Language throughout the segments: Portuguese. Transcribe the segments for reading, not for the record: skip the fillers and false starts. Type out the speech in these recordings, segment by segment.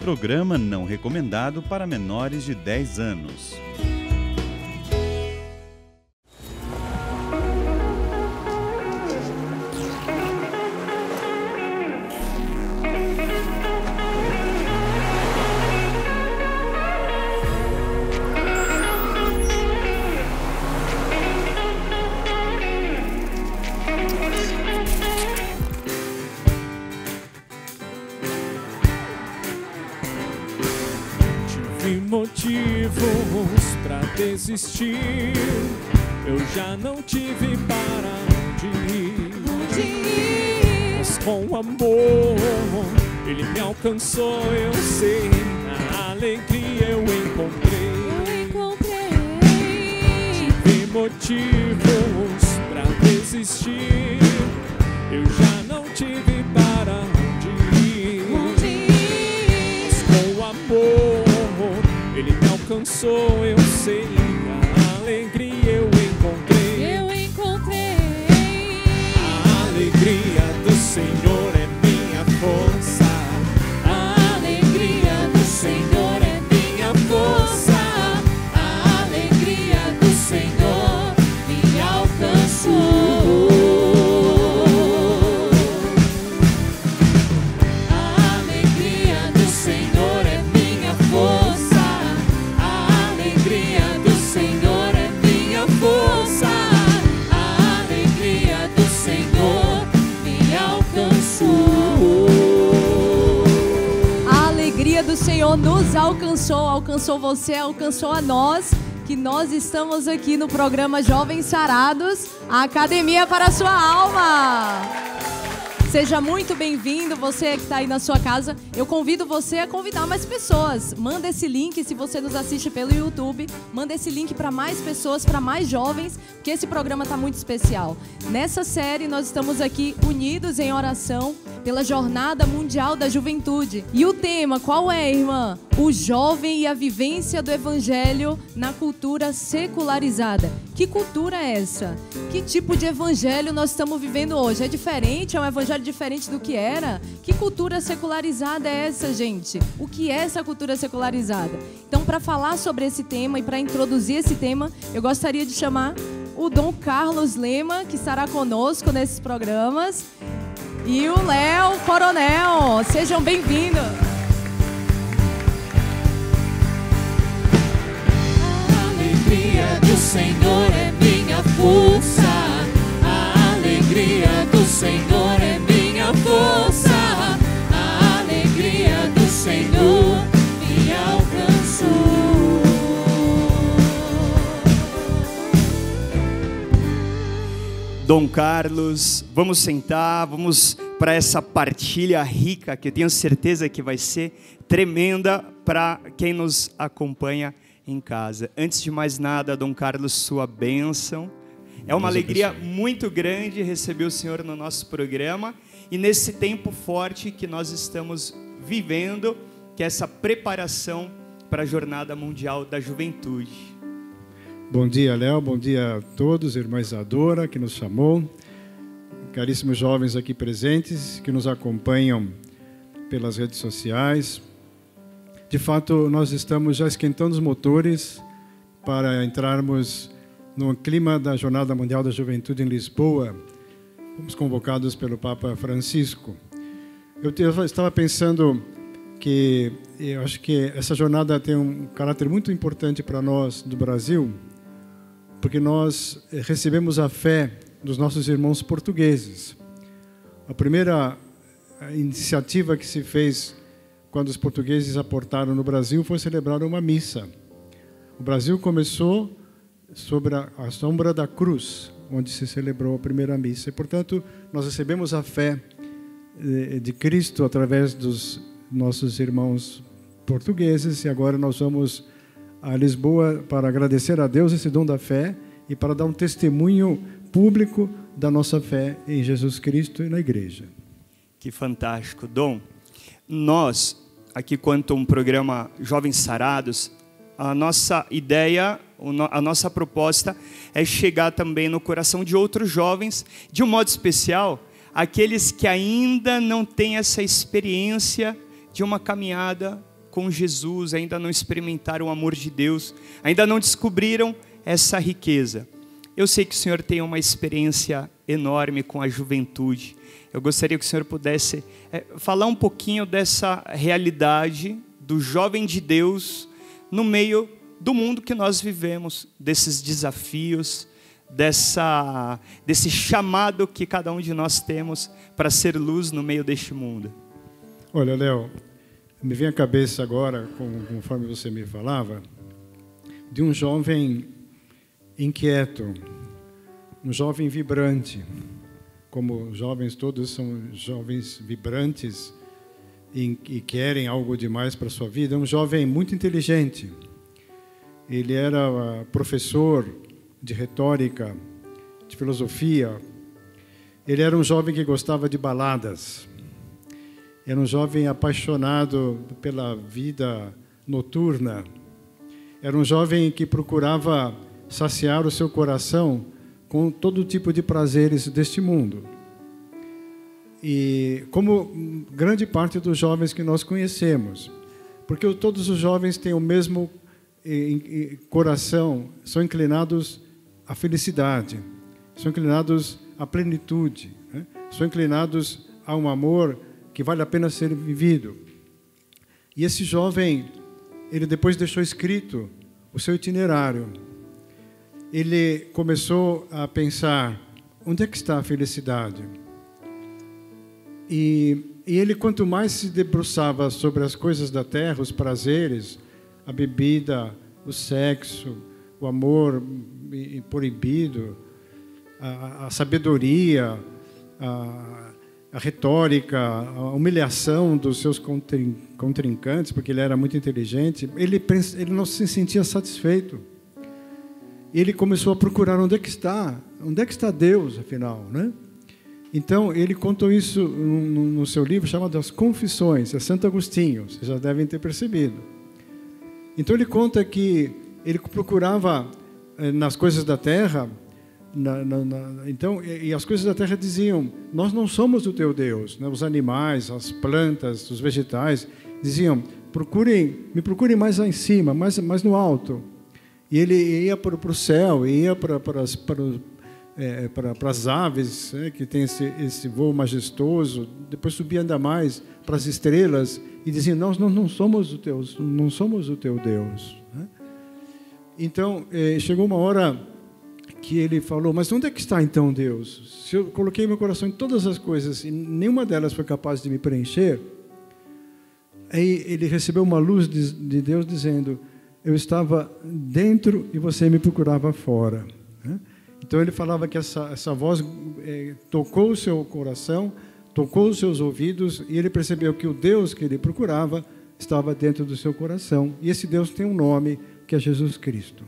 Programa não recomendado para menores de 10 anos. Motivos pra desistir, eu já não tive para onde ir. Mas com amor ele me alcançou, eu sei. Na alegria eu encontrei. Tive motivos pra desistir, eu já não tive para onde ir. Mas com amor ele me alcançou, eu sei. A alegria eu encontrei. A alegria do Senhor é minha força. A alegria do Senhor é minha força. A alegria do Senhor me alcançou. A alegria do Senhor é minha força. Do Senhor nos alcançou você, alcançou a nós, que nós estamos aqui no programa Jovens Sarados, a academia para a sua alma. Seja muito bem-vindo, você que está aí na sua casa. Eu convido você a convidar mais pessoas. Manda esse link, se você nos assiste pelo YouTube, manda esse link para mais pessoas, para mais jovens, porque esse programa está muito especial. Nessa série, nós estamos aqui unidos em oração pela Jornada Mundial da Juventude. E o tema, qual é, irmã? O jovem e a vivência do evangelho na cultura secularizada. Que cultura é essa? Que tipo de evangelho nós estamos vivendo hoje? É diferente? É um evangelho diferente do que era? Que cultura secularizada é essa, gente? O que é essa cultura secularizada? Então, para falar sobre esse tema e para introduzir esse tema, eu gostaria de chamar o Dom Carlos Lema, que estará conosco nesses programas, e o Léo Coronel. Sejam bem-vindos. A alegria do Senhor é minha força. A alegria do Senhor é minha força. A alegria do Senhor me alcançou. Dom Carlos, vamos sentar, vamos para essa partilha rica que eu tenho certeza que vai ser tremenda para quem nos acompanha em casa. Antes de mais nada, Dom Carlos, sua bênção. É uma alegria muito grande receber o Senhor no nosso programa e nesse tempo forte que nós estamos vivendo, que é essa preparação para a Jornada Mundial da Juventude. Bom dia, Léo. Bom dia a todos, irmã Isadora, que nos chamou. Caríssimos jovens aqui presentes, que nos acompanham pelas redes sociais. De fato, nós estamos já esquentando os motores para entrarmos no clima da Jornada Mundial da Juventude em Lisboa. Fomos convocados pelo Papa Francisco. Eu estava pensando que eu acho que essa jornada tem um caráter muito importante para nós do Brasil, porque nós recebemos a fé dos nossos irmãos portugueses. A primeira iniciativa que se fez quando os portugueses aportaram no Brasil foi celebrar uma missa. O Brasil começou sobre a sombra da cruz, onde se celebrou a primeira missa. E, portanto, nós recebemos a fé de Cristo através dos nossos irmãos portugueses, e agora nós vamos a Lisboa para agradecer a Deus esse dom da fé e para dar um testemunho público da nossa fé em Jesus Cristo e na igreja. Que fantástico, Dom. Nós, aqui quanto um programa Jovens Sarados, a nossa ideia, a nossa proposta é chegar também no coração de outros jovens, de um modo especial, aqueles que ainda não têm essa experiência de uma caminhada com Jesus, ainda não experimentaram o amor de Deus, ainda não descobriram essa riqueza. Eu sei que o Senhor tem uma experiência enorme com a juventude. Eu gostaria que o Senhor pudesse falar um pouquinho dessa realidade do jovem de Deus no meio do mundo que nós vivemos, desses desafios, desse chamado que cada um de nós temos para ser luz no meio deste mundo. Olha, Léo, me vem à cabeça agora, conforme você me falava, de um jovem inquieto, um jovem vibrante. Como jovens todos são jovens vibrantes e querem algo demais para a sua vida, um jovem muito inteligente. Ele era professor de retórica, de filosofia. Ele era um jovem que gostava de baladas. Era um jovem apaixonado pela vida noturna. Era um jovem que procurava saciar o seu coração com todo tipo de prazeres deste mundo. E como grande parte dos jovens que nós conhecemos, porque todos os jovens têm o mesmo coração, são inclinados à felicidade, são inclinados à plenitude, né? São inclinados a um amor que vale a pena ser vivido. E esse jovem, ele depois deixou escrito o seu itinerário. Ele começou a pensar, onde é que está a felicidade? E ele, quanto mais se debruçava sobre as coisas da terra, os prazeres, a bebida, o sexo, o amor proibido, a sabedoria, a retórica, a humilhação dos seus contrincantes, porque ele era muito inteligente, ele não se sentia satisfeito. Ele começou a procurar onde é que está Deus, afinal, né? Então, ele contou isso no seu livro chamado As Confissões, é Santo Agostinho, vocês já devem ter percebido. Então, ele conta que ele procurava nas coisas da terra, e as coisas da terra diziam, nós não somos o teu Deus, né? Os animais, as plantas, os vegetais, diziam, me procurem mais lá em cima, mais no alto. E ele ia para o céu, ia para as aves, né, que tem esse voo majestoso, depois subia ainda mais para as estrelas, e dizia, nós não somos o teu Deus. Né? Então, chegou uma hora que ele falou, mas onde é que está então Deus? Se eu coloquei meu coração em todas as coisas e nenhuma delas foi capaz de me preencher, aí ele recebeu uma luz de Deus dizendo, eu estava dentro e você me procurava fora. Né? Então ele falava que essa voz tocou o seu coração, tocou os seus ouvidos, e ele percebeu que o Deus que ele procurava estava dentro do seu coração. E esse Deus tem um nome, que é Jesus Cristo.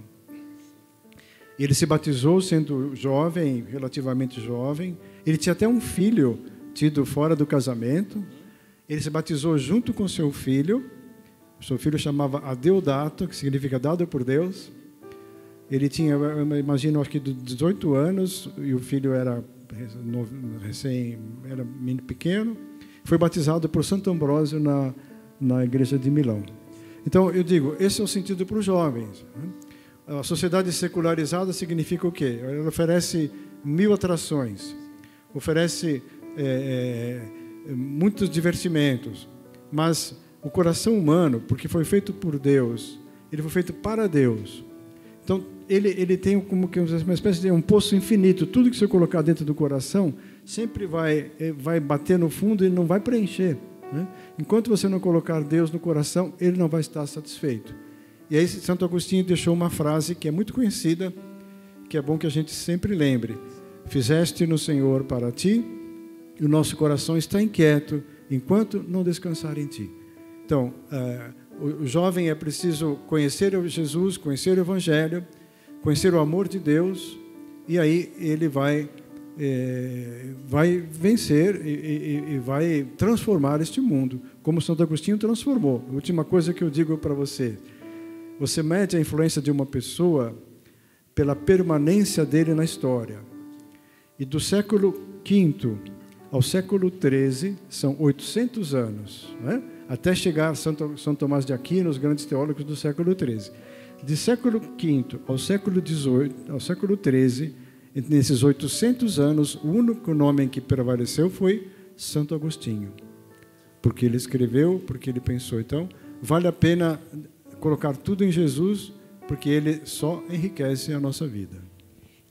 Ele se batizou sendo jovem, relativamente jovem. Ele tinha até um filho tido fora do casamento. Ele se batizou junto com seu filho. O seu filho chamava Adeodato, que significa dado por Deus. Ele tinha, eu imagino, acho que 18 anos, e o filho era menino pequeno. Foi batizado por Santo Ambrósio na igreja de Milão. Então, eu digo, esse é o sentido para os jovens. A sociedade secularizada significa o quê? Ela oferece 1000 atrações, oferece muitos divertimentos, mas o coração humano, porque foi feito por Deus, ele foi feito para Deus. Então, ele tem como que uma espécie de um poço infinito. Tudo que você colocar dentro do coração sempre vai bater no fundo e não vai preencher. Né? Enquanto você não colocar Deus no coração, ele não vai estar satisfeito. E aí Santo Agostinho deixou uma frase que é muito conhecida, que é bom que a gente sempre lembre. Fizeste no Senhor para ti, e o nosso coração está inquieto, enquanto não descansar em ti. Então, o jovem é preciso conhecer Jesus, conhecer o Evangelho, conhecer o amor de Deus, e aí ele vai vencer e vai transformar este mundo, como Santo Agostinho transformou. A última coisa que eu digo para você, você mede a influência de uma pessoa pela permanência dele na história. E do século V ao século XIII, são 800 anos. Né? até chegar a São Tomás de Aquino, os grandes teólogos do século XIII. De século V ao século XVIII, ao século XIII, nesses 800 anos, o único nome que prevaleceu foi Santo Agostinho. Porque ele escreveu, porque ele pensou. Então, vale a pena colocar tudo em Jesus, porque ele só enriquece a nossa vida.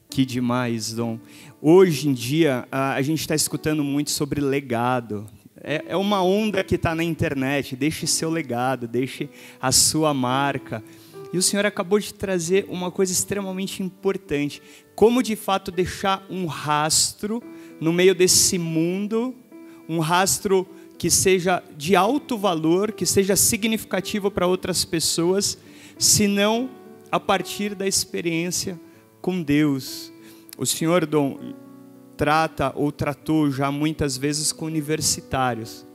Que demais, Dom. Hoje em dia, a gente está escutando muito sobre legado. É uma onda que está na internet. Deixe seu legado, deixe a sua marca. E o Senhor acabou de trazer uma coisa extremamente importante. Como, de fato, deixar um rastro no meio desse mundo, um rastro que seja de alto valor, que seja significativo para outras pessoas, se não a partir da experiência com Deus. O Senhor, Dom, trata ou tratou já muitas vezes com universitários.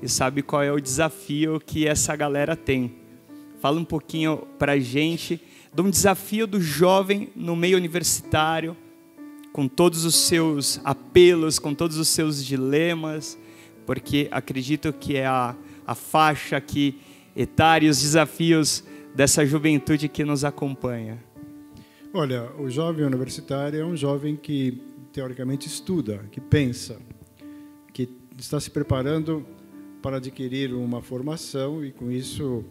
E sabe qual é o desafio que essa galera tem. Fala um pouquinho para a gente de um desafio do jovem no meio universitário, com todos os seus apelos, com todos os seus dilemas, porque acredito que é a faixa etária e os desafios dessa juventude que nos acompanha. Olha, o jovem universitário é um jovem que, teoricamente, estuda, que pensa, que está se preparando para adquirir uma formação e, com isso,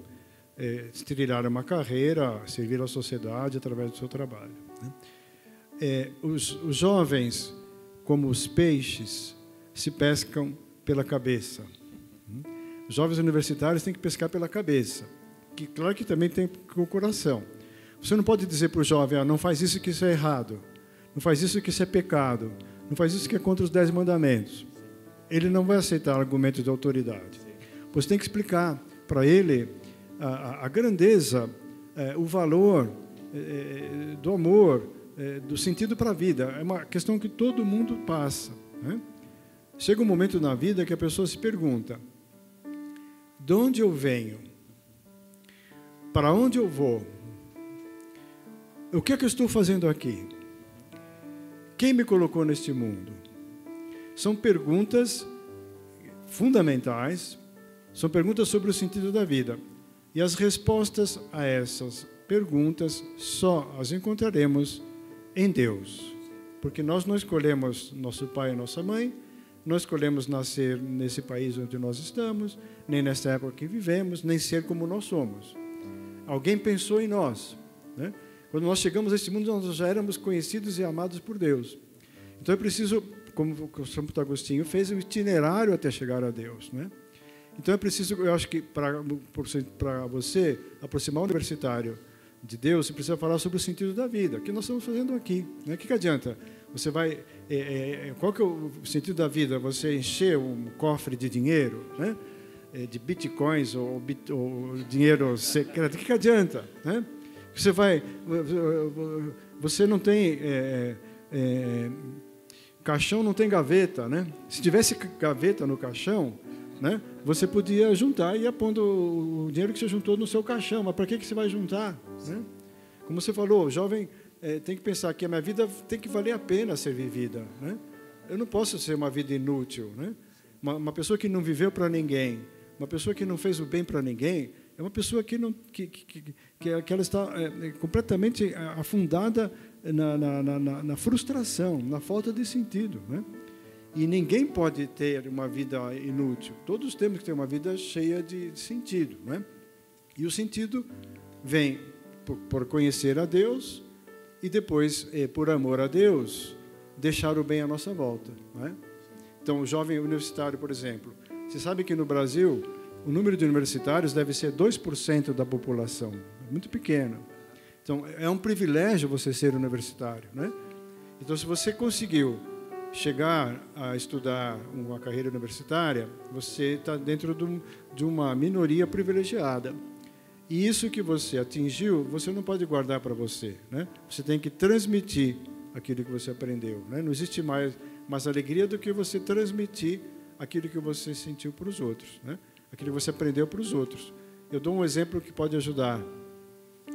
trilhar uma carreira, servir à sociedade através do seu trabalho. Os jovens, como os peixes, se pescam pela cabeça. Os jovens universitários têm que pescar pela cabeça, que claro que também tem com o coração. Você não pode dizer para o jovem, não faz isso que isso é errado, não faz isso que isso é pecado, não faz isso que é contra os 10 mandamentos. Ele não vai aceitar argumentos de autoridade. Você tem que explicar para ele a grandeza, o valor do amor, do sentido para a vida. É uma questão que todo mundo passa, né? Chega um momento na vida que a pessoa se pergunta: de onde eu venho? Para onde eu vou? O que é que eu estou fazendo aqui? Quem me colocou neste mundo? São perguntas fundamentais, são perguntas sobre o sentido da vida. E as respostas a essas perguntas só as encontraremos em Deus. Porque nós não escolhemos nosso pai e nossa mãe, não escolhemos nascer nesse país onde nós estamos, nem nessa época que vivemos, nem ser como nós somos. Alguém pensou em nós, né? Quando nós chegamos a este mundo, nós já éramos conhecidos e amados por Deus. Então é preciso, como o Santo Agostinho fez, um itinerário até chegar a Deus, né? Então é preciso, eu acho que para você aproximar o universitário de Deus, você precisa falar sobre o sentido da vida, que nós estamos fazendo aqui, né? O que adianta? Você vai, qual que é o sentido da vida? Você encher um cofre de dinheiro, né? De bitcoins ou dinheiro secreto, o que adianta, né? Você não tem caixão, não tem gaveta, né? Se tivesse gaveta no caixão, né, você podia juntar e ir pondo o dinheiro que você juntou no seu caixão. Mas para que você vai juntar, né? Como você falou, o jovem tem que pensar que a minha vida tem que valer a pena ser vivida, né? Eu não posso ser uma vida inútil, né? Uma pessoa que não viveu para ninguém, uma pessoa que não fez o bem para ninguém, é uma pessoa que ela está completamente afundada na frustração, na falta de sentido, né? E ninguém pode ter uma vida inútil. Todos temos que ter uma vida cheia de sentido, né? E o sentido vem por conhecer a Deus e depois, por amor a Deus, deixar o bem à nossa volta, né? Então, o jovem universitário, por exemplo, você sabe que no Brasil o número de universitários deve ser 2% da população, muito pequeno. Então, é um privilégio você ser universitário, né? Então, se você conseguiu chegar a estudar uma carreira universitária, você está dentro de uma minoria privilegiada. E isso que você atingiu, você não pode guardar para você, né? Você tem que transmitir aquilo que você aprendeu, né? Não existe mais alegria do que você transmitir aquilo que você sentiu para os outros, né? Aquilo que você aprendeu para os outros. Eu dou um exemplo que pode ajudar.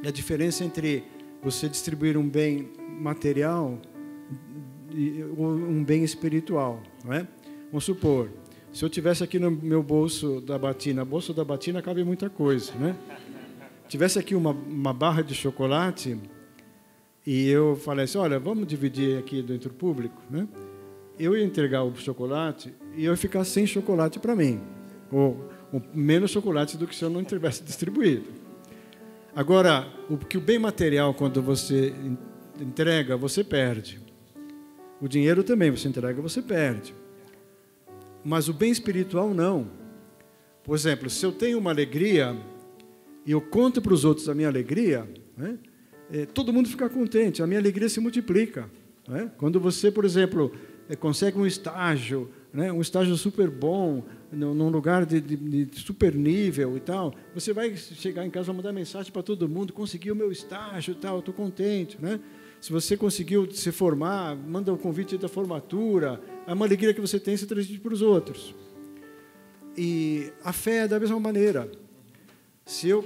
É a diferença entre você distribuir um bem material e um bem espiritual, não é? Vamos supor, Se eu tivesse aqui no meu bolso da batina cabe muita coisa, né? Tivesse aqui uma barra de chocolate e eu falasse, olha, vamos dividir aqui dentro do público, né? Eu ia entregar o chocolate e eu ia ficar sem chocolate para mim, ou menos chocolate do que se eu não tivesse distribuído. Agora, o bem material, quando você entrega, você perde. O dinheiro também, você entrega, você perde. Mas o bem espiritual, não. Por exemplo, se eu tenho uma alegria e eu conto para os outros a minha alegria, né, todo mundo fica contente, a minha alegria se multiplica. Né? Quando você, por exemplo, consegue um estágio super bom, num lugar de super nível e tal, você vai chegar em casa e mandar mensagem para todo mundo, consegui o meu estágio e tal, estou contente. Né? Se você conseguiu se formar, manda o convite da formatura, é uma alegria que você tem, você transmite para os outros. E a fé é da mesma maneira. Se eu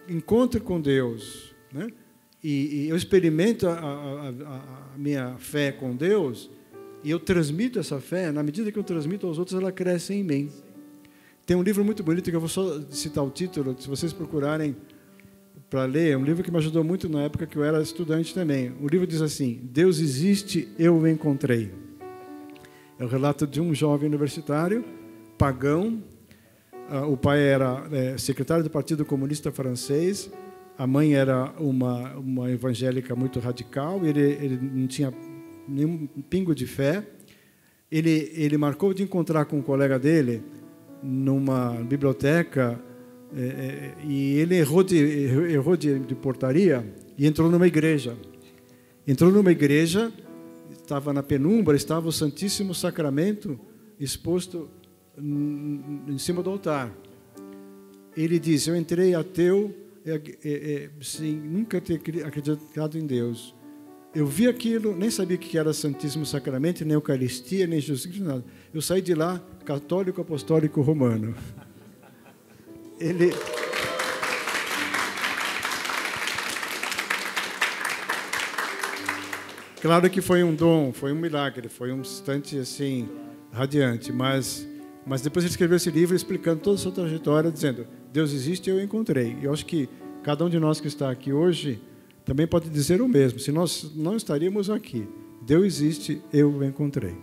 encontro com Deus, né, e eu experimento a minha fé com Deus, e eu transmito essa fé, na medida que eu transmito aos outros, ela cresce em mim. Tem um livro muito bonito, que eu vou só citar o título, se vocês procurarem para ler, é um livro que me ajudou muito na época que eu era estudante também. O livro diz assim, Deus existe, eu o encontrei. É o relato de um jovem universitário, pagão. O pai era secretário do Partido Comunista Francês, a mãe era uma evangélica muito radical, ele não tinha nenhum pingo de fé. Ele marcou de encontrar com um colega dele numa biblioteca, e ele errou de portaria e entrou numa igreja. Estava na penumbra, estava o Santíssimo Sacramento exposto em cima do altar. Ele disse, eu entrei ateu, sem nunca ter acreditado em Deus. Eu vi aquilo, nem sabia o que era Santíssimo Sacramento, nem Eucaristia, nem Jesus Cristo, nada. Eu saí de lá católico apostólico romano. Claro que foi um dom, foi um milagre, foi um instante assim radiante, mas depois ele escreveu esse livro explicando toda a sua trajetória, dizendo, Deus existe, eu o encontrei. E eu acho que cada um de nós que está aqui hoje também pode dizer o mesmo, se nós não estaríamos aqui. Deus existe, eu o encontrei.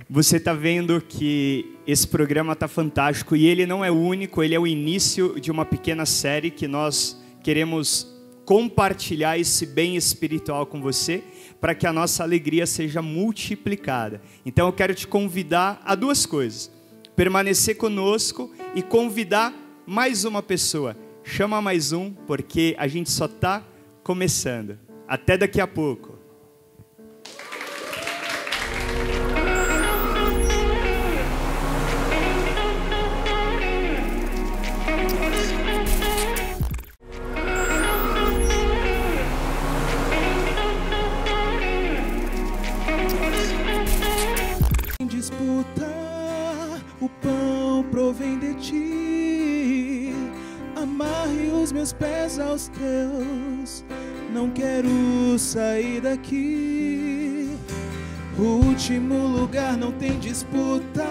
Você está vendo que esse programa está fantástico e ele não é o único, ele é o início de uma pequena série que nós queremos compartilhar esse bem espiritual com você, para que a nossa alegria seja multiplicada. Então eu quero te convidar a duas coisas: permanecer conosco e convidar mais uma pessoa. Chama mais um, porque a gente só está começando. Até daqui a pouco. O pão provém de ti, amarre os meus pés aos teus, não quero sair daqui. O último lugar não tem disputa,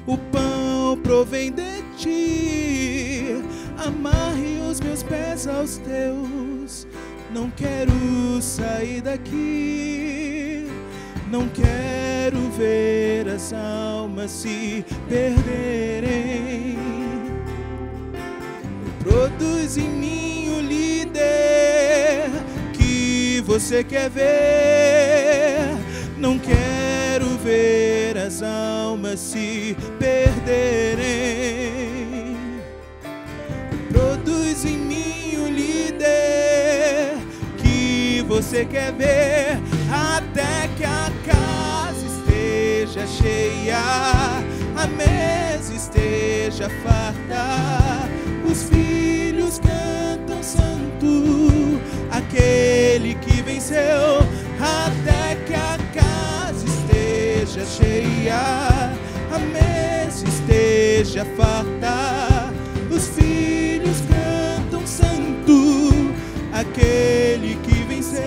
o pão provém de ti, amarre os meus pés aos teus, não quero sair daqui. Não quero ver as almas se perderem. Produz em mim o líder que você quer ver. Não quero ver as almas se perderem. Produz em mim o líder que você quer ver, até que a casa esteja cheia, a mesa esteja farta, os filhos cantam santo, aquele que venceu, até que a casa esteja cheia, a mesa esteja farta, os filhos cantam santo, aquele que venceu.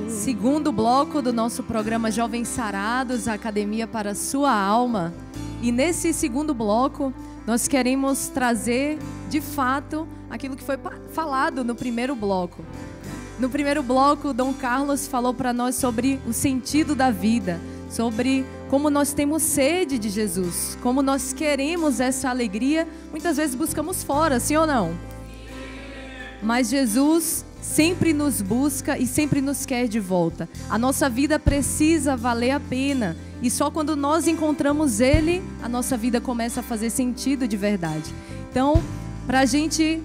Segundo bloco do nosso programa Jovens Sarados, a Academia para a Sua Alma. E nesse segundo bloco, nós queremos trazer, de fato, aquilo que foi falado no primeiro bloco. No primeiro bloco, Dom Carlos falou para nós sobre o sentido da vida, sobre como nós temos sede de Jesus, como nós queremos essa alegria, muitas vezes buscamos fora, sim ou não? Mas Jesus sempre nos busca e sempre nos quer de volta. A nossa vida precisa valer a pena. E só quando nós encontramos Ele, a nossa vida começa a fazer sentido de verdade. Então, para a gente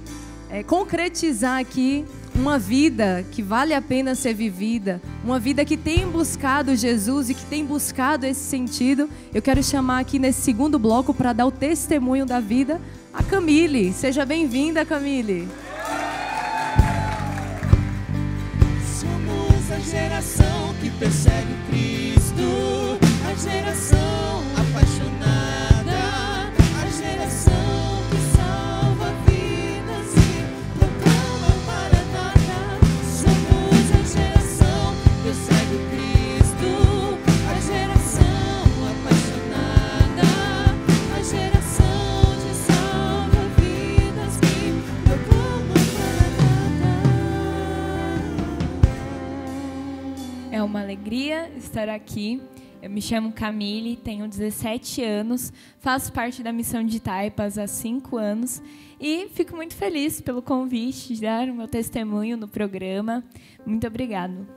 concretizar aqui uma vida que vale a pena ser vivida, uma vida que tem buscado Jesus e que tem buscado esse sentido, eu quero chamar aqui nesse segundo bloco para dar o testemunho da vida a Camille. Seja bem-vinda, Camille. Somos a geração que persegue Cristo, a geração apaixonada, a geração que salva vidas e proclama Maranata. Somos a geração que persegue Cristo, a geração apaixonada, a geração que salva vidas e proclama Maranata. É uma alegria estar aqui. Eu me chamo Camille, tenho 17 anos, faço parte da Missão de Taipas há 5 anos e fico muito feliz pelo convite de dar o meu testemunho no programa. Muito obrigada.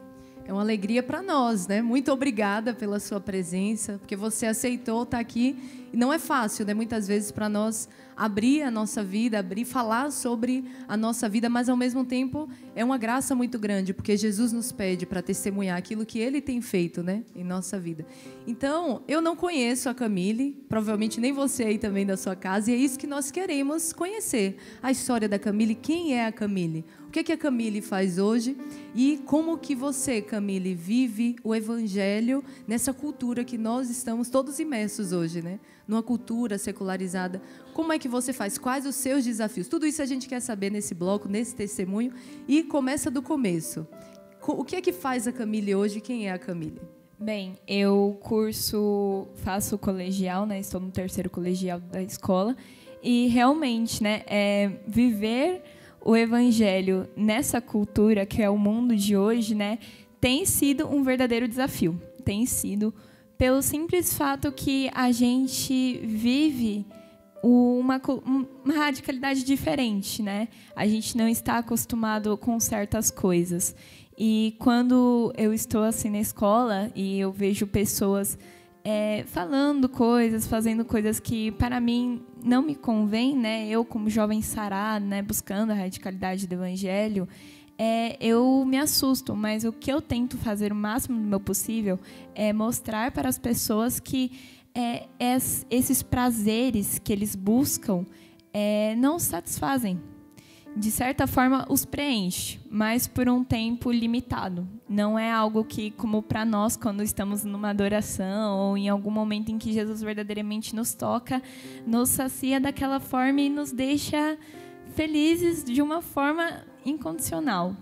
É uma alegria para nós, né? Muito obrigada pela sua presença, porque você aceitou estar aqui. E não é fácil, né? Muitas vezes para nós abrir a nossa vida, falar sobre a nossa vida, mas ao mesmo tempo é uma graça muito grande, porque Jesus nos pede para testemunhar aquilo que Ele tem feito, né? Em nossa vida. Então, eu não conheço a Camille, provavelmente nem você aí também da sua casa, e é isso que nós queremos conhecer. A história da Camille, quem é a Camille? O que a Camille faz hoje e como que você, Camille, vive o Evangelho nessa cultura que nós estamos todos imersos hoje, né? Numa cultura secularizada. Como é que você faz? Quais os seus desafios? Tudo isso a gente quer saber nesse bloco, nesse testemunho. E começa do começo. O que é que faz a Camille hoje? Quem é a Camille? Bem, eu faço colegial, né? Estou no 3º colegial da escola. E realmente, né? Viver o Evangelho nessa cultura que é o mundo de hoje, né, tem sido um verdadeiro desafio. Tem sido pelo simples fato que a gente vive uma radicalidade diferente, né? A gente não está acostumado com certas coisas. E quando eu estou assim na escola e eu vejo pessoas falando coisas, fazendo coisas que para mim não me convém, né? Eu como jovem sarado, né, buscando a radicalidade do Evangelho, eu me assusto, mas o que eu tento fazer o máximo do meu possível é mostrar para as pessoas que esses prazeres que eles buscam não os satisfazem. De certa forma, os preenche, mas por um tempo limitado. Não é algo que, como para nós, quando estamos numa adoração ou em algum momento em que Jesus verdadeiramente nos toca, nos sacia daquela forma e nos deixa felizes de uma forma incondicional.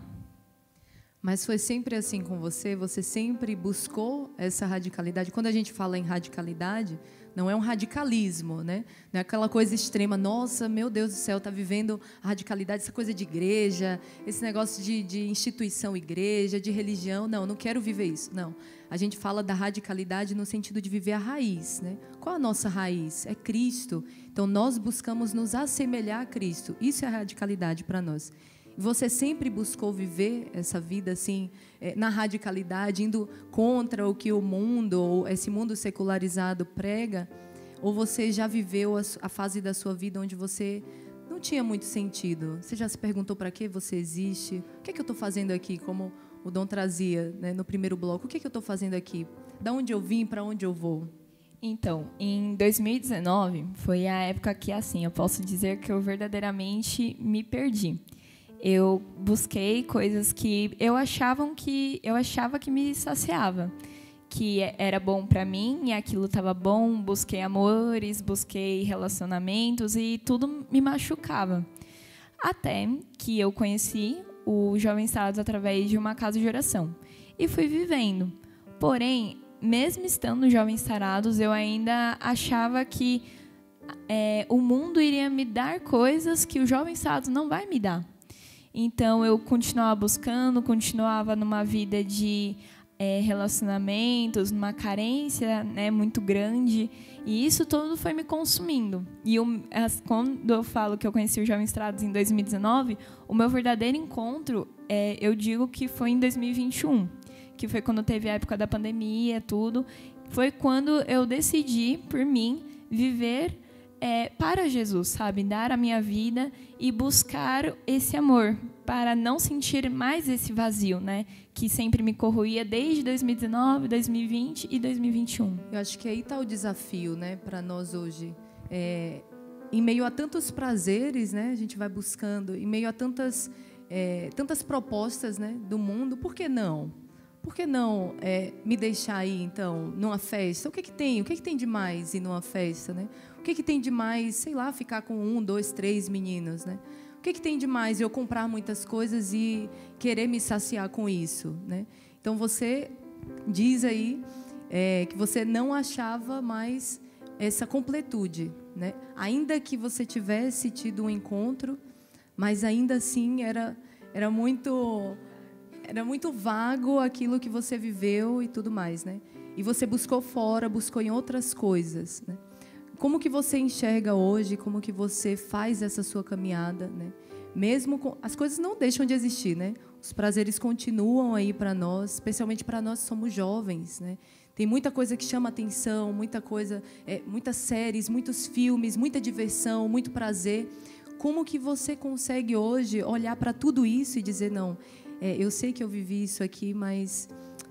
Mas foi sempre assim com você? Você sempre buscou essa radicalidade? Quando a gente fala em radicalidade, não é um radicalismo, né? Não é aquela coisa extrema, nossa, meu Deus do céu, está vivendo a radicalidade, essa coisa de igreja, esse negócio de instituição igreja, de religião. Não, não quero viver isso, não. A gente fala da radicalidade no sentido de viver a raiz, né? Qual a nossa raiz? É Cristo. Então, nós buscamos nos assemelhar a Cristo. Isso é a radicalidade para nós. Você sempre buscou viver essa vida assim, na radicalidade, indo contra o que o mundo, ou esse mundo secularizado prega? Ou você já viveu a fase da sua vida onde você não tinha muito sentido? Você já se perguntou para que você existe? O que é que eu estou fazendo aqui? Como o Dom trazia, né, no primeiro bloco. O que é que eu estou fazendo aqui? Da onde eu vim, para onde eu vou? Então, em 2019, foi a época que, assim, eu posso dizer que eu verdadeiramente me perdi. Eu busquei coisas que eu achava que me saciava, que era bom para mim e aquilo estava bom. Busquei amores, busquei relacionamentos e tudo me machucava. Até que eu conheci o Jovens Sarados através de uma casa de oração. e fui vivendo. Porém, mesmo estando no Jovens Sarados, eu ainda achava que o mundo iria me dar coisas que o Jovens Sarados não vai me dar. Então, eu continuava buscando, continuava numa vida de relacionamentos, numa carência, né, muito grande, e isso tudo foi me consumindo. E quando eu falo que eu conheci o Jovens Sarados em 2019, o meu verdadeiro encontro, eu digo que foi em 2021, que foi quando teve a época da pandemia, tudo. Foi quando eu decidi, por mim, viver para Jesus, sabe? Dar a minha vida e buscar esse amor, para não sentir mais esse vazio, né? Que sempre me corroía desde 2019, 2020 e 2021. Eu acho que aí está o desafio, né, para nós hoje. Em meio a tantos prazeres, né, a gente vai buscando, em meio a tantas propostas, né, do mundo, por que não? Por que não me deixar ir, então, numa festa? O que tem? O que tem de mais ir numa festa, né? O que tem de mais, sei lá, ficar com 1, 2, 3 meninos, né? O que tem de mais eu comprar muitas coisas e querer me saciar com isso, né? Então, você diz aí que você não achava mais essa completude, né? Ainda que você tivesse tido um encontro, mas ainda assim era muito vago aquilo que você viveu e tudo mais, né? E você buscou fora, buscou em outras coisas, né? Como que você enxerga hoje, como que você faz essa sua caminhada, né? Mesmo as coisas não deixam de existir, né? Os prazeres continuam aí para nós, especialmente para nós que somos jovens, né? Tem muita coisa que chama atenção, muita coisa, muitas séries, muitos filmes, muita diversão, muito prazer. Como que você consegue hoje olhar para tudo isso e dizer, não, eu sei que eu vivi isso aqui, mas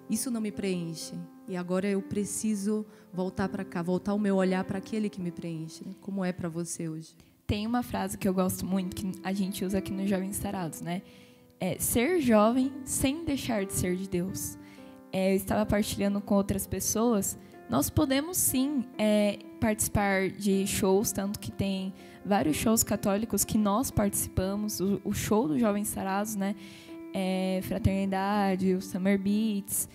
isso não me preenche. E agora eu preciso voltar para cá, voltar o meu olhar para aquele que me preenche, né? Como é para você hoje? Tem uma frase que eu gosto muito, que a gente usa aqui nos Jovens Sarados, né? Ser jovem sem deixar de ser de Deus. Eu estava partilhando com outras pessoas. Nós podemos, sim, participar de shows, tanto que tem vários shows católicos que nós participamos. O show dos Jovens Sarados, né? Fraternidade, o Summer Beats.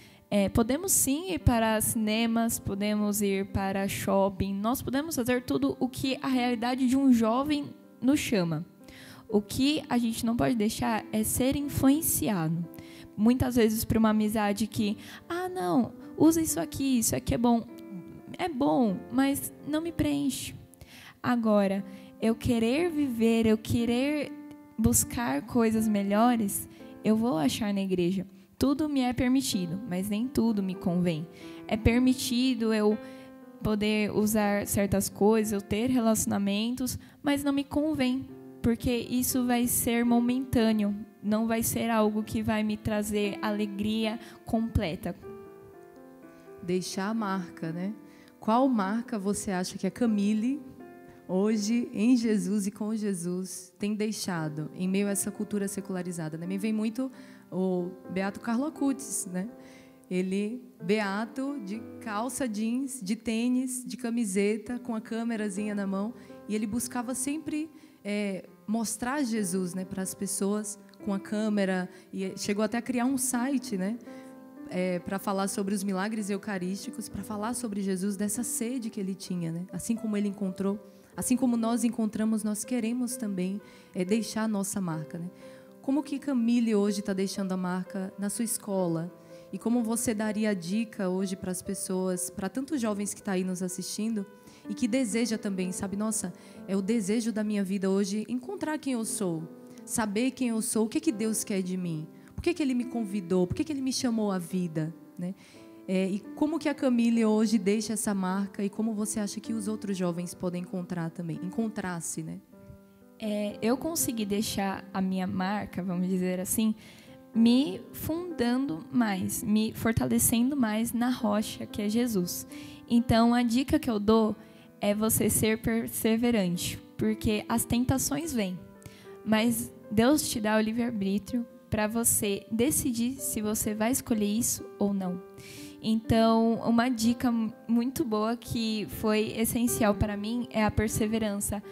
Podemos sim ir para cinemas, podemos ir para shopping, nós podemos fazer tudo o que a realidade de um jovem nos chama. O que a gente não pode deixar é ser influenciado. Muitas vezes por uma amizade que, não, usa isso aqui é bom. É bom, mas não me preenche. Agora, eu querer viver, eu querer buscar coisas melhores, eu vou achar na igreja. Tudo me é permitido, mas nem tudo me convém. É permitido eu poder usar certas coisas, eu ter relacionamentos, mas não me convém, porque isso vai ser momentâneo, não vai ser algo que vai me trazer alegria completa. Deixar a marca, né? Qual marca você acha que a Camille, hoje, em Jesus e com Jesus, tem deixado em meio a essa cultura secularizada, né? Me vem muito o Beato Carlo Acutis, né? Ele, beato, de calça jeans, de tênis, de camiseta, com a câmerazinha na mão, e ele buscava sempre mostrar Jesus, né, para as pessoas com a câmera, e chegou até a criar um site, né, para falar sobre os milagres eucarísticos, para falar sobre Jesus, dessa sede que ele tinha, né? Assim como ele encontrou, assim como nós encontramos, nós queremos também deixar a nossa marca, né? Como que Camille hoje está deixando a marca na sua escola? E como você daria a dica hoje para as pessoas, para tantos jovens que estão aí nos assistindo e que deseja também, sabe? Nossa, é o desejo da minha vida hoje encontrar quem eu sou, saber quem eu sou, o que Deus quer de mim, por que Ele me convidou, por que Ele me chamou à vida, né? E como que a Camille hoje deixa essa marca e como você acha que os outros jovens podem encontrar também, encontrar-se, né? Eu consegui deixar a minha marca, vamos dizer assim, me fundando mais, me fortalecendo mais na rocha que é Jesus. Então, a dica que eu dou é você ser perseverante, porque as tentações vêm, mas Deus te dá o livre-arbítrio para você decidir se você vai escolher isso ou não. Então, uma dica muito boa que foi essencial para mim é a perseverança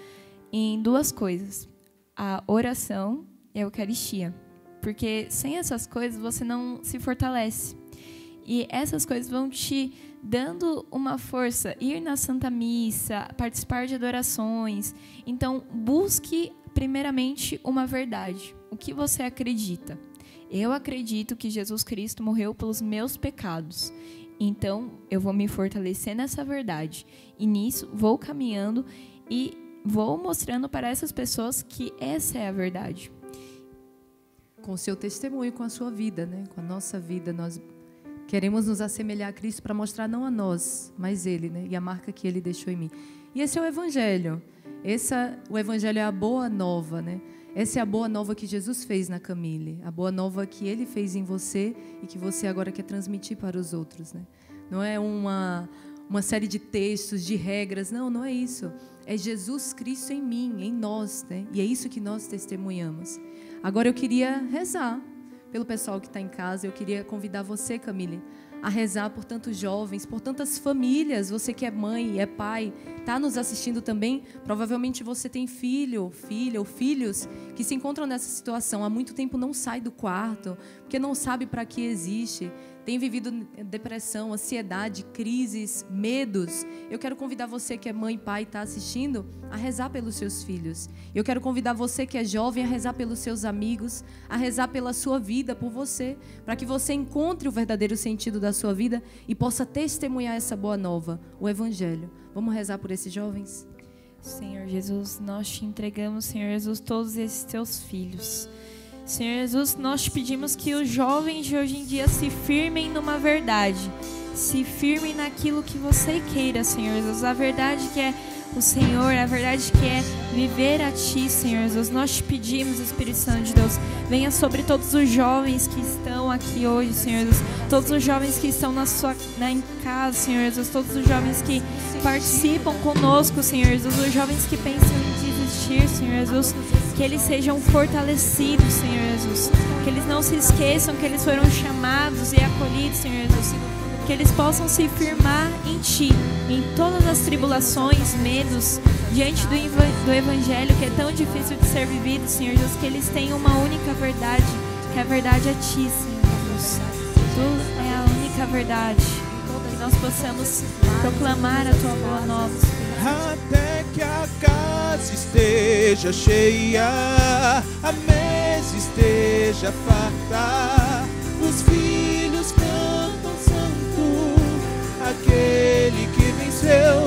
em duas coisas: a oração e a Eucaristia. Porque sem essas coisas você não se fortalece. E essas coisas vão te dando uma força, ir na Santa Missa, participar de adorações. Então, busque primeiramente uma verdade. O que você acredita? Eu acredito que Jesus Cristo morreu pelos meus pecados. Então, eu vou me fortalecer nessa verdade. E nisso, vou caminhando e vou mostrando para essas pessoas que essa é a verdade. Com o seu testemunho, com a sua vida, né? Com a nossa vida, nós queremos nos assemelhar a Cristo para mostrar não a nós, mas Ele, né? E a marca que Ele deixou em mim. E esse é o Evangelho. O Evangelho é a boa nova, né? Essa é a boa nova que Jesus fez na Camille. A boa nova que Ele fez em você e que você agora quer transmitir para os outros, né? Não é uma série de textos, de regras. Não é isso. É Jesus Cristo em mim, em nós, né? E é isso que nós testemunhamos. Agora eu queria rezar pelo pessoal que está em casa. Eu queria convidar você, Camille, a rezar por tantos jovens, por tantas famílias. Você que é mãe, é pai, está nos assistindo também. Provavelmente você tem filho, filha ou filhos que se encontram nessa situação. Há muito tempo não sai do quarto, porque não sabe para que existe. Tem vivido depressão, ansiedade, crises, medos. Eu quero convidar você que é mãe e pai e está assistindo a rezar pelos seus filhos. Eu quero convidar você que é jovem a rezar pelos seus amigos, a rezar pela sua vida, por você, para que você encontre o verdadeiro sentido da sua vida e possa testemunhar essa boa nova, o Evangelho. Vamos rezar por esses jovens? Senhor Jesus, nós te entregamos, Senhor Jesus, todos esses teus filhos. Senhor Jesus, nós te pedimos que os jovens de hoje em dia se firmem numa verdade, se firmem naquilo que você queira, Senhor Jesus, a verdade que é o Senhor, a verdade que é viver a Ti, Senhor Jesus. Nós te pedimos, Espírito Santo de Deus, venha sobre todos os jovens que estão aqui hoje, Senhor Jesus, todos os jovens que estão em casa, Senhor Jesus, todos os jovens que participam conosco, Senhor Jesus, os jovens que pensam em desistir, Senhor Jesus, que eles sejam fortalecidos, Senhor Jesus, que eles não se esqueçam que eles foram chamados e acolhidos, Senhor Jesus, que eles possam se firmar em Ti, em todas as tribulações, medos, diante do Evangelho que é tão difícil de ser vivido, Senhor Jesus, que eles tenham uma única verdade, que a verdade é Ti, Senhor Jesus. Tu é a única verdade, que nós possamos proclamar a Tua boa nova. Até que a casa esteja cheia, a mesa esteja farta, os filhos cantam santo, aquele que venceu.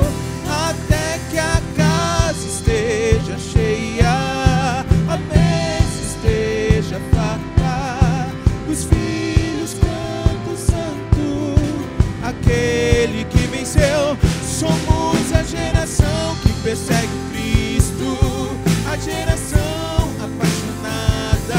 Até que a casa esteja cheia, a mesa esteja farta, os filhos cantam santo, aquele que venceu. Somos a geração que persegue Cristo, a geração apaixonada,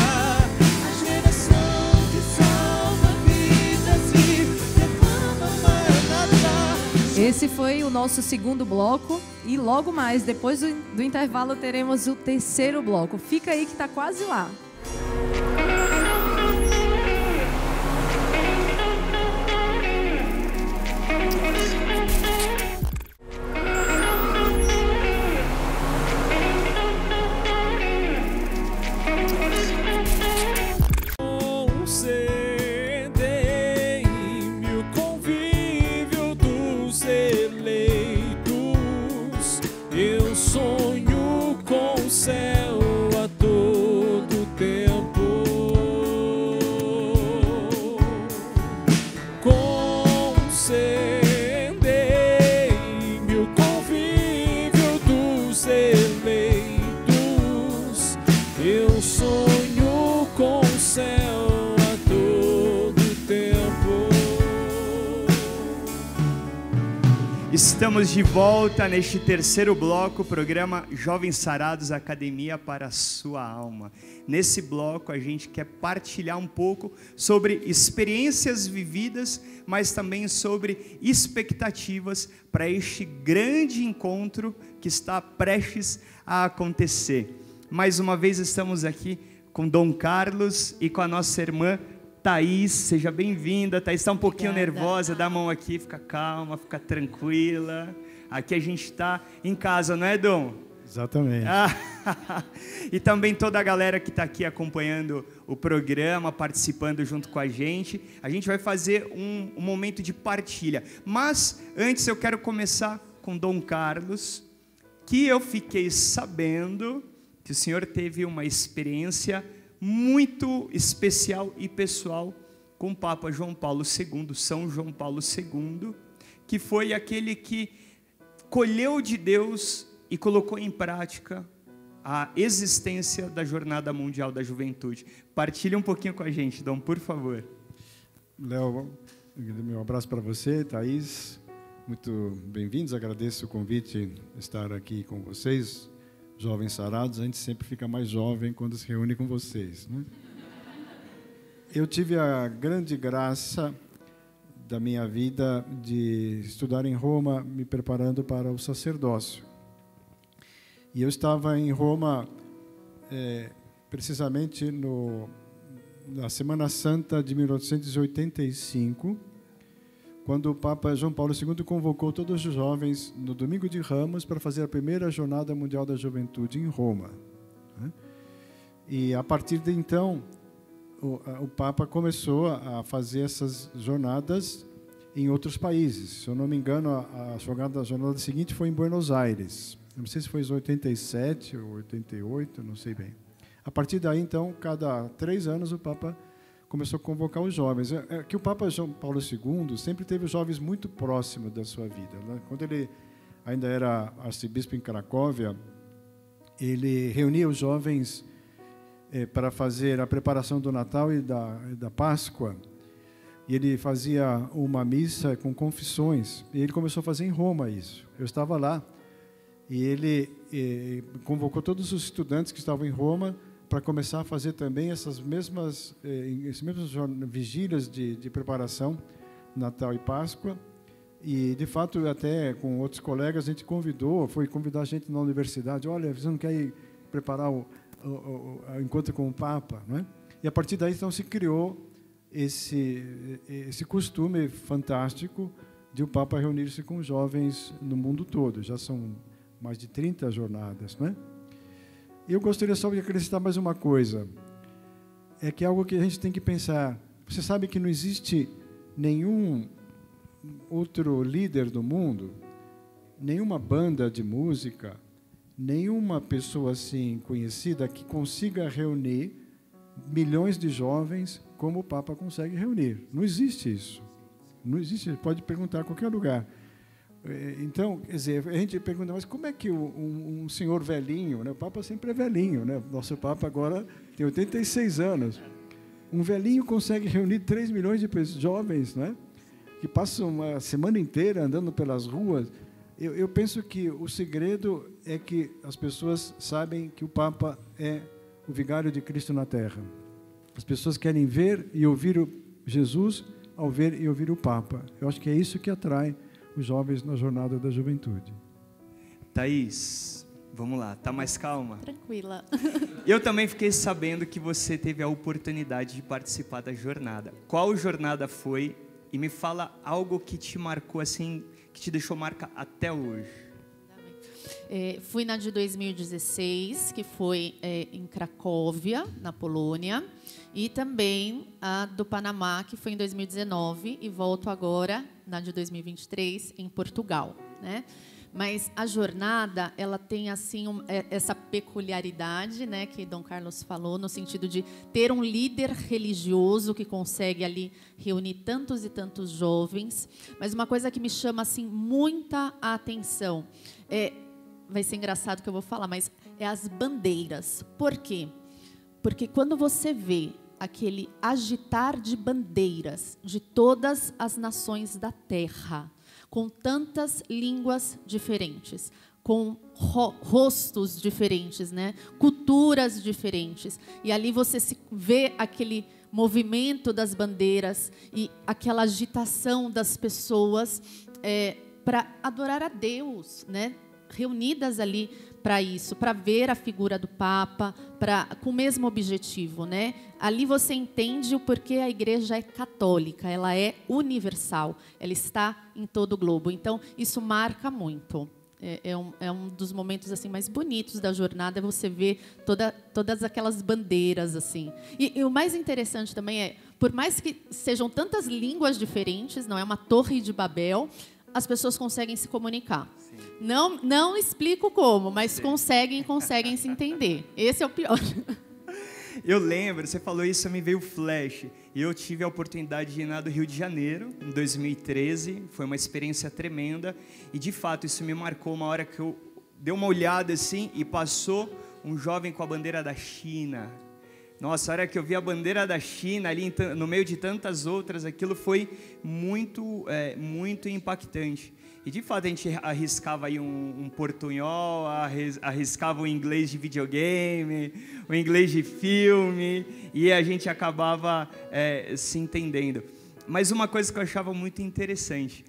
a geração que salva vidas e reclama Maranata. Esse foi o nosso segundo bloco e logo mais, depois do intervalo, teremos o terceiro bloco. Fica aí que está quase lá. Estamos de volta neste terceiro bloco, programa Jovens Sarados, Academia para a Sua Alma. Nesse bloco a gente quer partilhar um pouco sobre experiências vividas, mas também sobre expectativas para este grande encontro que está prestes a acontecer. Mais uma vez estamos aqui com Dom Carlos e com a nossa irmã Thaís, seja bem-vinda. Thaís está um pouquinho nervosa, dá a mão aqui, fica calma, fica tranquila. Aqui a gente está em casa, não é, Dom? Exatamente. E também toda a galera que está aqui acompanhando o programa, participando junto com a gente. A gente vai fazer um momento de partilha. Mas, antes, eu quero começar com Dom Carlos, que eu fiquei sabendo que o senhor teve uma experiência muito especial e pessoal com o Papa João Paulo II, São João Paulo II, que foi aquele que colheu de Deus e colocou em prática a existência da Jornada Mundial da Juventude. Partilhe um pouquinho com a gente, Dom, por favor. Léo, meu abraço para você, Thaís. Muito bem-vindos, agradeço o convite de estar aqui com vocês, jovens sarados. A gente sempre fica mais jovem quando se reúne com vocês, né? Eu tive a grande graça da minha vida de estudar em Roma, me preparando para o sacerdócio. E eu estava em Roma, precisamente na Semana Santa de 1885, quando o Papa João Paulo II convocou todos os jovens no Domingo de Ramos para fazer a primeira Jornada Mundial da Juventude em Roma. E, a partir de então, o Papa começou a fazer essas jornadas em outros países. Se eu não me engano, a jornada seguinte foi em Buenos Aires. Não sei se foi em 87 ou 88, não sei bem. A partir daí, então, cada 3 anos, o Papa começou a convocar os jovens. Que o Papa João Paulo II sempre teve os jovens muito próximos da sua vida, né? Quando ele ainda era arcebispo em Cracóvia, ele reunia os jovens para fazer a preparação do Natal e da Páscoa. E ele fazia uma missa com confissões. E ele começou a fazer em Roma isso. Eu estava lá. E ele convocou todos os estudantes que estavam em Roma para começar a fazer também essas mesmas vigílias de preparação, Natal e Páscoa. E, de fato, até com outros colegas, a gente foi convidar a gente na universidade. Olha, você não quer ir preparar o encontro com o Papa, não é? E, a partir daí, então, se criou esse costume fantástico de o Papa reunir-se com jovens no mundo todo. Já são mais de 30 jornadas, não é? E eu gostaria só de acrescentar mais uma coisa. É que é algo que a gente tem que pensar. Você sabe que não existe nenhum outro líder do mundo, nenhuma banda de música, nenhuma pessoa assim conhecida que consiga reunir milhões de jovens como o Papa consegue reunir. Não existe isso. Não existe, pode perguntar em qualquer lugar. Então, quer dizer, a gente pergunta, mas como é que um senhor velhinho, né? O Papa sempre é velhinho, né? Nosso Papa agora tem 86 anos. Um velhinho consegue reunir 3 milhões de jovens, né? Que passam uma semana inteira andando pelas ruas. Eu penso que o segredo é que as pessoas sabem que o Papa é o vigário de Cristo na Terra. As pessoas querem ver e ouvir Jesus ao ver e ouvir o Papa. Eu acho que é isso que atrai os jovens na Jornada da Juventude. Thaís, vamos lá, tá mais calma? Tranquila. Eu também fiquei sabendo que você teve a oportunidade de participar da jornada. Qual jornada foi? E me fala algo que te marcou assim, que te deixou marca até hoje. Fui na de 2016, que foi em Cracóvia, na Polônia, e também a do Panamá, que foi em 2019, e volto agora na de 2023 em Portugal, né? Mas a jornada, ela tem assim essa peculiaridade, né, que Dom Carlos falou, no sentido de ter um líder religioso que consegue ali reunir tantos e tantos jovens. Mas uma coisa que me chama assim muita atenção vai ser engraçado que eu vou falar, mas é as bandeiras. Por quê? Porque quando você vê aquele agitar de bandeiras de todas as nações da terra, com tantas línguas diferentes, com rostos diferentes, né? Culturas diferentes. E ali você vê aquele movimento das bandeiras e aquela agitação das pessoas para adorar a Deus, né? Reunidas ali para isso, para ver a figura do Papa, com o mesmo objetivo, né? Ali você entende o porquê a Igreja é católica, ela é universal, ela está em todo o globo. Então, isso marca muito. É um dos momentos assim mais bonitos da jornada, é você ver todas aquelas bandeiras assim. E o mais interessante também é, por mais que sejam tantas línguas diferentes, não é uma torre de Babel, as pessoas conseguem se comunicar. Não explico como, mas conseguem se entender. Esse é o pior. Eu lembro, você falou isso, me veio flash. Eu tive a oportunidade de ir do Rio de Janeiro, em 2013. Foi uma experiência tremenda. E, de fato, isso me marcou uma hora que eu dei uma olhada assim e passou um jovem com a bandeira da China. Nossa, a hora que eu vi a bandeira da China ali no meio de tantas outras, aquilo foi muito impactante. E, de fato, a gente arriscava aí um portunhol, arriscava o inglês de videogame, o inglês de filme, e a gente acabava se entendendo. Mas uma coisa que eu achava muito interessante,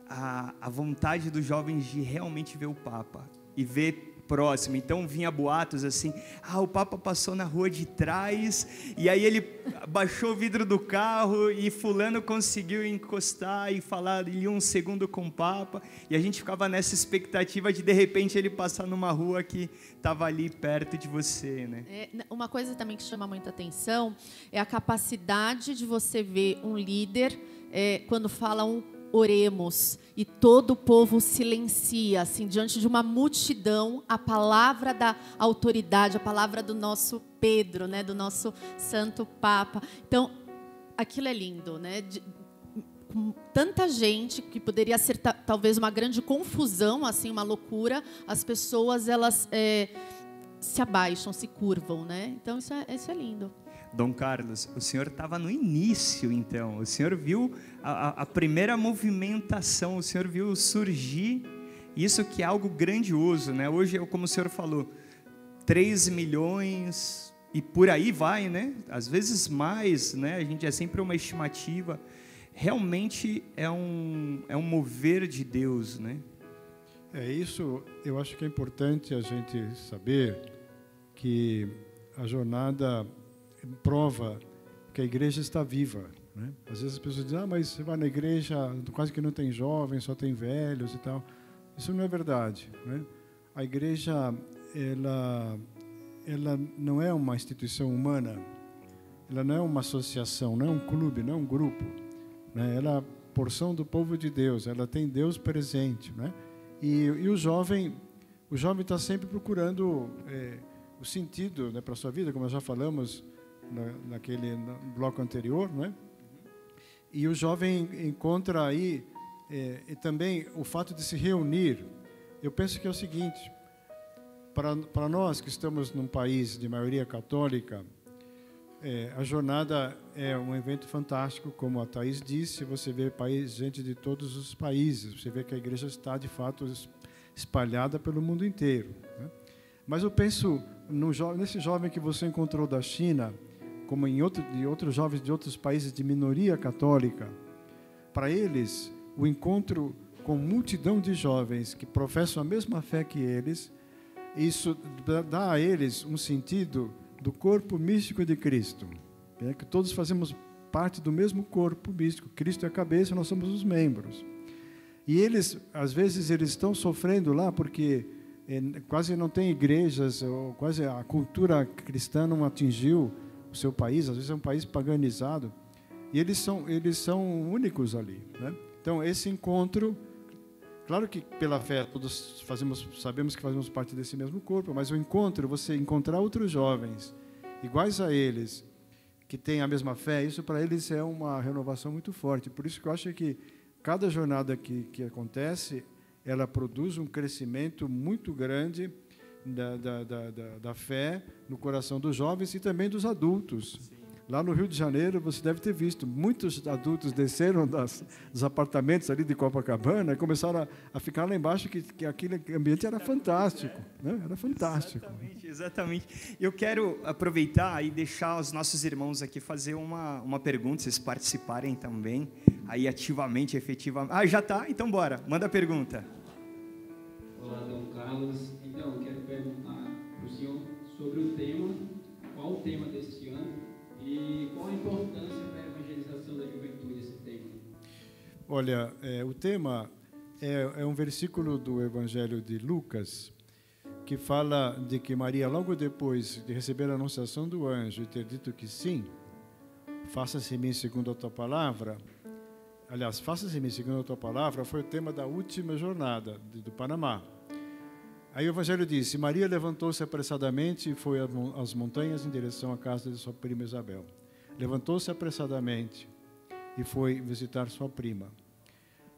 a vontade dos jovens de realmente ver o Papa e ver próximo. Então vinha boatos assim, o Papa passou na rua de trás e aí ele baixou o vidro do carro e fulano conseguiu encostar e falar ali um segundo com o Papa, e a gente ficava nessa expectativa de repente ele passar numa rua que estava ali perto de você, né? Uma coisa também que chama muita atenção é a capacidade de você ver um líder quando fala oremos, e todo o povo silencia, assim, diante de uma multidão, a palavra da autoridade, a palavra do nosso Pedro, né, do nosso Santo Papa. Então, aquilo é lindo, né? Com tanta gente que poderia ser talvez uma grande confusão, assim, uma loucura, as pessoas elas se abaixam, se curvam, né? Então isso é lindo. Dom Carlos, o senhor estava no início, então. O senhor viu a primeira movimentação, o senhor viu surgir isso, que é algo grandioso, né? Hoje, como o senhor falou, 3 milhões e por aí vai, né? Às vezes mais, né? A gente é sempre uma estimativa. Realmente é um mover de Deus, né? Isso eu acho que é importante a gente saber que a jornada prova que a igreja está viva, né? Às vezes as pessoas dizem, mas você vai na igreja, quase que não tem jovens, só tem velhos e tal. Isso não é verdade, né? A igreja, ela não é uma instituição humana, ela não é uma associação, não é um clube, não é um grupo, né? Ela é porção do povo de Deus, ela tem Deus presente, né? E o jovem está sempre procurando o sentido, né, para a sua vida, como nós já falamos naquele bloco anterior, não é? E o jovem encontra aí e também o fato de se reunir. Eu penso que é o seguinte, para nós que estamos num país de maioria católica, a jornada é um evento fantástico, como a Thaís disse. Você vê gente de todos os países, você vê que a igreja está de fato espalhada pelo mundo inteiro, né? Mas eu penso nesse jovem que você encontrou da China, como em outros jovens de outros países de minoria católica. Para eles, o encontro com multidão de jovens que professam a mesma fé que eles, isso dá a eles um sentido do corpo místico de Cristo, que todos fazemos parte do mesmo corpo místico. Cristo é a cabeça, nós somos os membros. E eles, às vezes, eles estão sofrendo lá porque quase não tem igrejas, ou quase a cultura cristã não atingiu o seu país. Às vezes é um país paganizado, e eles são únicos ali, né? Então esse encontro, claro que pela fé todos sabemos que fazemos parte desse mesmo corpo, mas o encontro, você encontrar outros jovens iguais a eles, que têm a mesma fé, isso para eles é uma renovação muito forte. Por isso que eu acho que cada jornada que acontece, ela produz um crescimento muito grande da fé no coração dos jovens e também dos adultos. Sim. Lá no Rio de Janeiro, você deve ter visto, muitos adultos desceram dos apartamentos ali de Copacabana e começaram a ficar lá embaixo, que aquele ambiente era fantástico, né? Era fantástico. Exatamente. Eu quero aproveitar e deixar os nossos irmãos aqui fazer uma pergunta, vocês participarem também, aí ativamente, efetivamente. Já está? Então bora, manda a pergunta. Olá, Dom Carlos. Então, eu quero perguntar para o senhor sobre o tema, qual o tema deste ano e qual a importância para a evangelização da juventude esse tema? Olha, o tema é um versículo do Evangelho de Lucas, que fala de que Maria, logo depois de receber a anunciação do anjo e ter dito que sim, faça-se em mim segundo a tua palavra. Aliás, faça-se em mim segundo a tua palavra foi o tema da última jornada do Panamá. Aí o Evangelho disse: Maria levantou-se apressadamente e foi às montanhas em direção à casa de sua prima Isabel. Levantou-se apressadamente e foi visitar sua prima.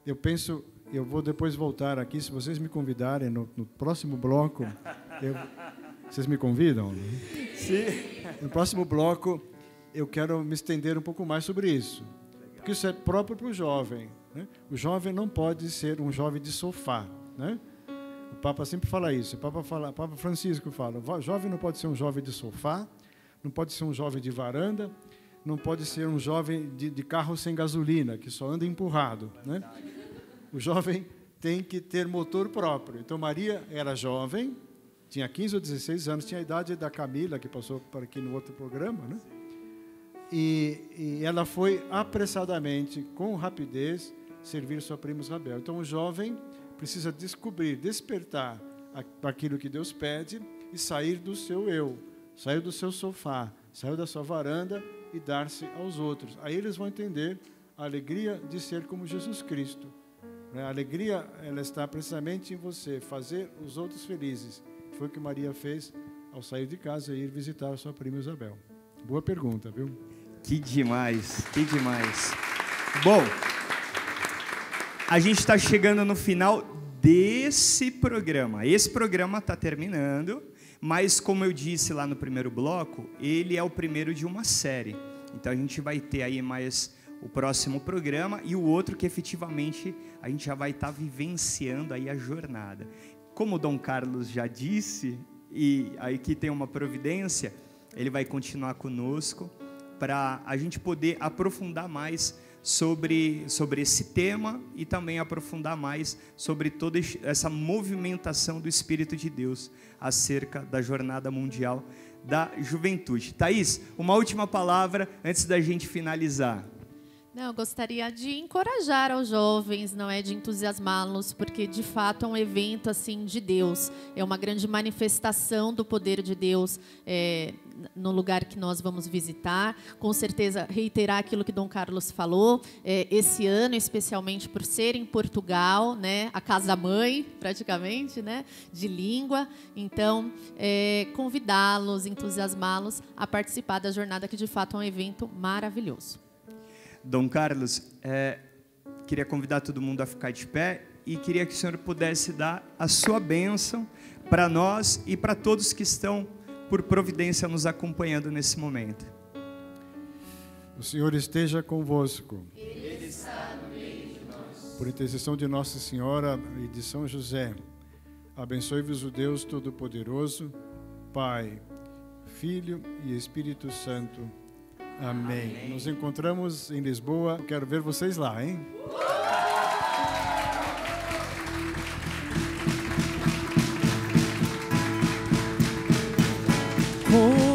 Eu penso, eu vou depois voltar aqui, se vocês me convidarem no próximo bloco, vocês me convidam? Sim. No próximo bloco, eu quero me estender um pouco mais sobre isso, porque isso é próprio para o jovem, né? O jovem não pode ser um jovem de sofá, né? O Papa sempre fala isso, o Papa Francisco fala, o jovem não pode ser um jovem de sofá, não pode ser um jovem de varanda, não pode ser um jovem de carro sem gasolina, que só anda empurrado, né? O jovem tem que ter motor próprio. Então, Maria era jovem, tinha 15 ou 16 anos, tinha a idade da Camila, que passou por aqui no outro programa, né? E ela foi apressadamente, com rapidez, servir sua prima Isabel. Então, o jovem precisa descobrir, despertar aquilo que Deus pede e sair do seu eu, sair do seu sofá, sair da sua varanda e dar-se aos outros. Aí eles vão entender a alegria de ser como Jesus Cristo. A alegria, ela está precisamente em você, fazer os outros felizes. Foi o que Maria fez ao sair de casa e ir visitar a sua prima Isabel. Boa pergunta, viu? Que demais, que demais. Bom, a gente está chegando no final desse programa. Esse programa está terminando, mas como eu disse lá no primeiro bloco, ele é o primeiro de uma série. Então a gente vai ter aí mais o próximo programa e o outro que efetivamente a gente já vai estar vivenciando aí a jornada. Como o Dom Carlos já disse, e aí que tem uma providência, ele vai continuar conosco para a gente poder aprofundar mais sobre esse tema e também aprofundar mais sobre toda essa movimentação do Espírito de Deus acerca da Jornada Mundial da Juventude. Thaís, uma última palavra antes da gente finalizar. Não, eu gostaria de encorajar aos jovens, não é, de entusiasmá-los, porque de fato é um evento assim de Deus, é uma grande manifestação do poder de Deus no lugar que nós vamos visitar. Com certeza reiterar aquilo que Dom Carlos falou, esse ano especialmente por ser em Portugal, né, a casa-mãe praticamente, né, de língua. Então convidá-los, entusiasmá-los a participar da jornada, que de fato é um evento maravilhoso. Dom Carlos, queria convidar todo mundo a ficar de pé e queria que o senhor pudesse dar a sua bênção para nós e para todos que estão, por providência, nos acompanhando nesse momento. O Senhor esteja convosco. Ele está no meio de nós. Por intercessão de Nossa Senhora e de São José, abençoe-vos o Deus Todo-Poderoso, Pai, Filho e Espírito Santo. Amém. Amém. Nos encontramos em Lisboa. Quero ver vocês lá, hein? Com